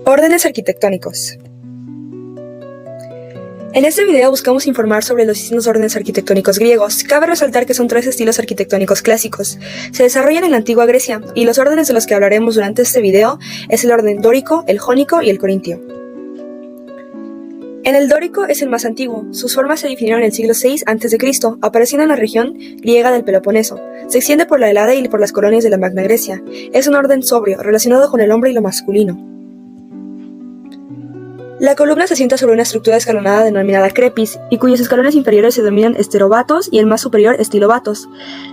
Órdenes arquitectónicos. En este video buscamos informar sobre los distintos órdenes arquitectónicos griegos. Cabe resaltar que son 3 estilos arquitectónicos clásicos. Se desarrollan en la antigua Grecia, y los órdenes de los que hablaremos durante este video es el orden dórico, el jónico y el corintio. En el dórico es el más antiguo. Sus formas se definieron en el siglo VI a.C., apareciendo en la región griega del Peloponeso. Se extiende por la Helada y por las colonias de la Magna Grecia. Es un orden sobrio, relacionado con el hombre y lo masculino. La columna se sienta sobre una estructura escalonada denominada crepis, y cuyos escalones inferiores se denominan esterobatos y el más superior estilobatos.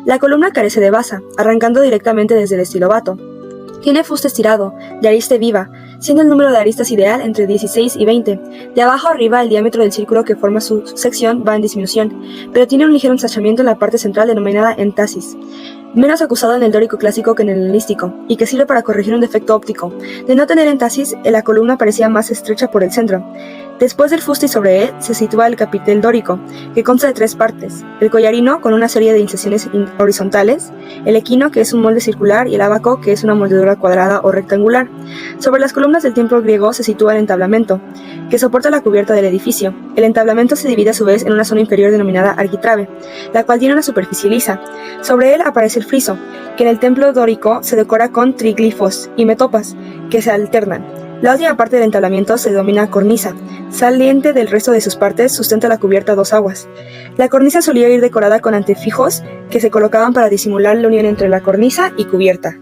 La columna carece de basa, arrancando directamente desde el estilobato. Tiene fuste estirado, de arista viva, siendo el número de aristas ideal entre 16 y 20. De abajo arriba el diámetro del círculo que forma su sección va en disminución, pero tiene un ligero ensanchamiento en la parte central denominada entasis, menos acusado en el dórico clásico que en el helenístico, y que sirve para corregir un defecto óptico. De no tener entasis, la columna parecía más estrecha por el centro. Después del fuste y sobre él se sitúa el capitel dórico, que consta de 3 partes: el collarino, con una serie de incisiones horizontales, el equino, que es un molde circular, y el ábaco, que es una moldura cuadrada o rectangular. Sobre las columnas del templo griego se sitúa el entablamento, que soporta la cubierta del edificio. El entablamento se divide a su vez en una zona inferior denominada arquitrabe, la cual tiene una superficie lisa. Sobre él aparece el friso, que en el templo dórico se decora con triglifos y metopas, que se alternan. La última parte del entablamiento se denomina cornisa. Saliente del resto de sus partes, sustenta la cubierta a 2 aguas. La cornisa solía ir decorada con antefijos que se colocaban para disimular la unión entre la cornisa y cubierta.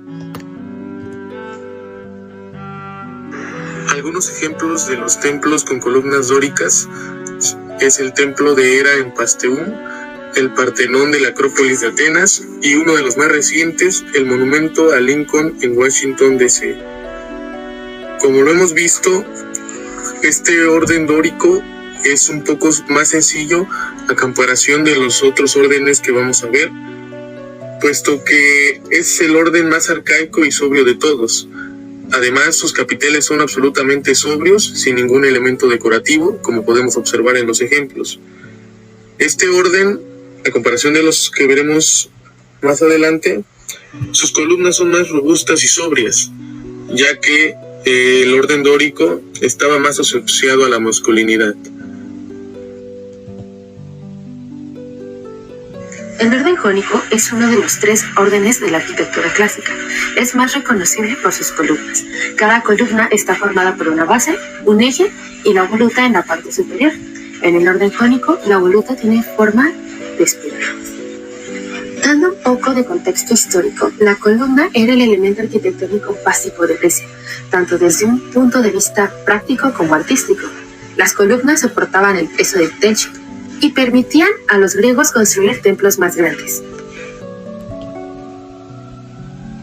Algunos ejemplos de los templos con columnas dóricas es el templo de Hera en Pasteún, el Partenón de la Acrópolis de Atenas y uno de los más recientes, el monumento a Lincoln en Washington, D.C. Como lo hemos visto, este orden dórico es un poco más sencillo a comparación de los otros órdenes que vamos a ver, puesto que es el orden más arcaico y sobrio de todos. Además, sus capiteles son absolutamente sobrios, sin ningún elemento decorativo, como podemos observar en los ejemplos. Este orden, a comparación de los que veremos más adelante, sus columnas son más robustas y sobrias, ya que el orden dórico estaba más asociado a la masculinidad. El orden jónico es uno de los 3 órdenes de la arquitectura clásica. Es más reconocible por sus columnas. Cada columna está formada por una base, un eje y la voluta en la parte superior. En el orden jónico, la voluta tiene forma de espiral. Dando un poco de contexto histórico, la columna era el elemento arquitectónico básico de Grecia, tanto desde un punto de vista práctico como artístico. Las columnas soportaban el peso del techo y permitían a los griegos construir templos más grandes.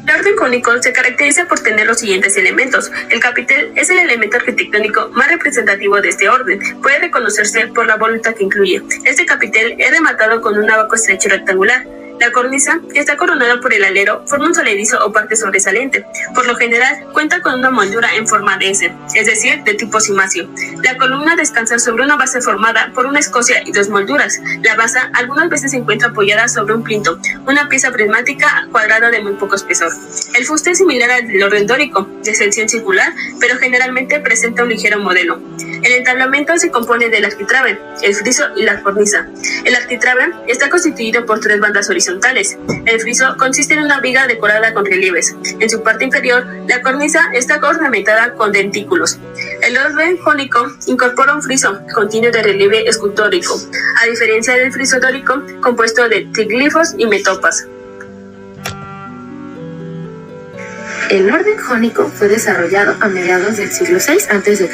El orden jónico se caracteriza por tener los siguientes elementos. El capitel es el elemento arquitectónico más representativo de este orden. Puede reconocerse por la voluta que incluye. Este capitel es rematado con un ábaco estrecho rectangular. La cornisa, que está coronada por el alero, forma un solerizo o parte sobresaliente. Por lo general, cuenta con una moldura en forma de S, es decir, de tipo cimacio. La columna descansa sobre una base formada por una escocia y 2 molduras. La base algunas veces se encuentra apoyada sobre un plinto, una pieza prismática cuadrada de muy poco espesor. El fuste es similar al del orden dórico, de sección circular, pero generalmente presenta un ligero modelo. El entablamento se compone del arquitrabe, el friso y la cornisa. El arquitrabe está constituido por 3 bandas horizontales. El friso consiste en una viga decorada con relieves. En su parte inferior, la cornisa está ornamentada con dentículos. El orden jónico incorpora un friso continuo de relieve escultórico, a diferencia del friso dórico, compuesto de triglifos y metopas. El orden jónico fue desarrollado a mediados del siglo VI a.C.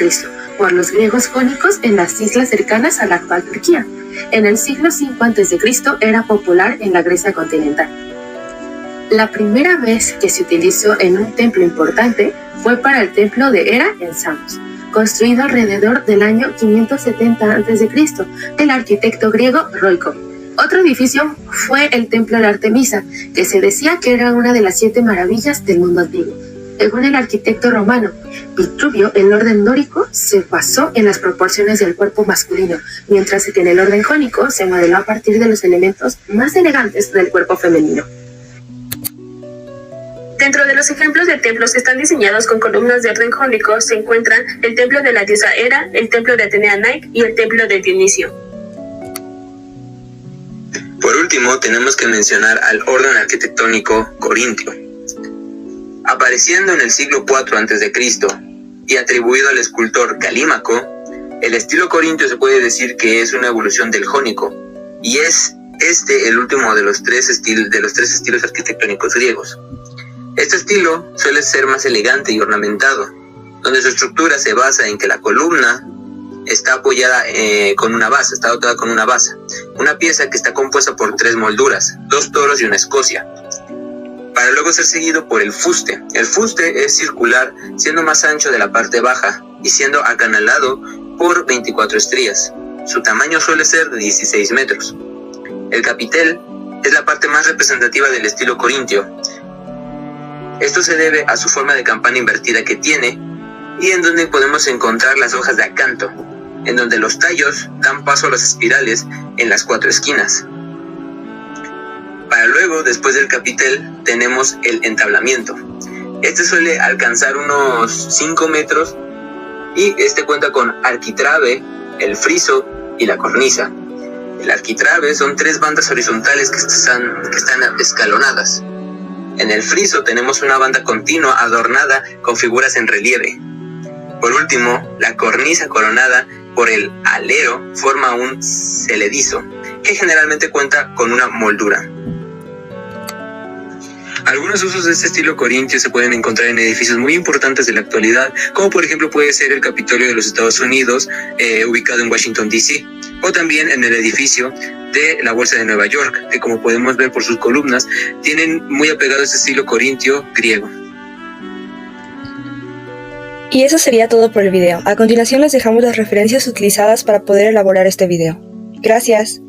por los griegos jónicos en las islas cercanas a la actual Turquía. En el siglo V a.C. era popular en la Grecia continental. La primera vez que se utilizó en un templo importante fue para el templo de Hera en Samos, construido alrededor del año 570 a.C. del arquitecto griego Roiko. Otro edificio fue el templo de Artemisa, que se decía que era una de las 7 maravillas del mundo antiguo. Según el arquitecto romano Vitruvio, el orden dórico se basó en las proporciones del cuerpo masculino, mientras que en el orden jónico se modeló a partir de los elementos más elegantes del cuerpo femenino. Dentro de los ejemplos de templos que están diseñados con columnas de orden jónico se encuentran el templo de la diosa Hera, el templo de Atenea Nike y el templo de Dionisio. Por último, tenemos que mencionar al orden arquitectónico corintio. Apareciendo en el siglo IV a.C. y atribuido al escultor Calímaco, el estilo corintio se puede decir que es una evolución del jónico, y es el último de los tres estilos arquitectónicos griegos. Este estilo suele ser más elegante y ornamentado, donde su estructura se basa en que la columna está apoyada con una base, está dotada con una base, una pieza que está compuesta por 3 molduras, 2 toros y una escocia, para luego ser seguido por el fuste. El fuste es circular, siendo más ancho de la parte baja y siendo acanalado por 24 estrías. Su tamaño suele ser de 16 metros. El capitel es la parte más representativa del estilo corintio. Esto se debe a su forma de campana invertida que tiene y en donde podemos encontrar las hojas de acanto, en donde los tallos dan paso a las espirales en las 4 esquinas. Para luego, después del capitel, tenemos el entablamiento. Este suele alcanzar unos 5 metros y este cuenta con arquitrabe, el friso y la cornisa. El arquitrabe son 3 bandas horizontales que están escalonadas. En el friso tenemos una banda continua adornada con figuras en relieve. Por último, la cornisa coronada por el alero forma un celedizo, que generalmente cuenta con una moldura. Algunos usos de este estilo corintio se pueden encontrar en edificios muy importantes de la actualidad, como por ejemplo puede ser el Capitolio de los Estados Unidos, ubicado en Washington, D.C., o también en el edificio de la Bolsa de Nueva York, que como podemos ver por sus columnas, tienen muy apegado este estilo corintio griego. Y eso sería todo por el video. A continuación les dejamos las referencias utilizadas para poder elaborar este video. Gracias.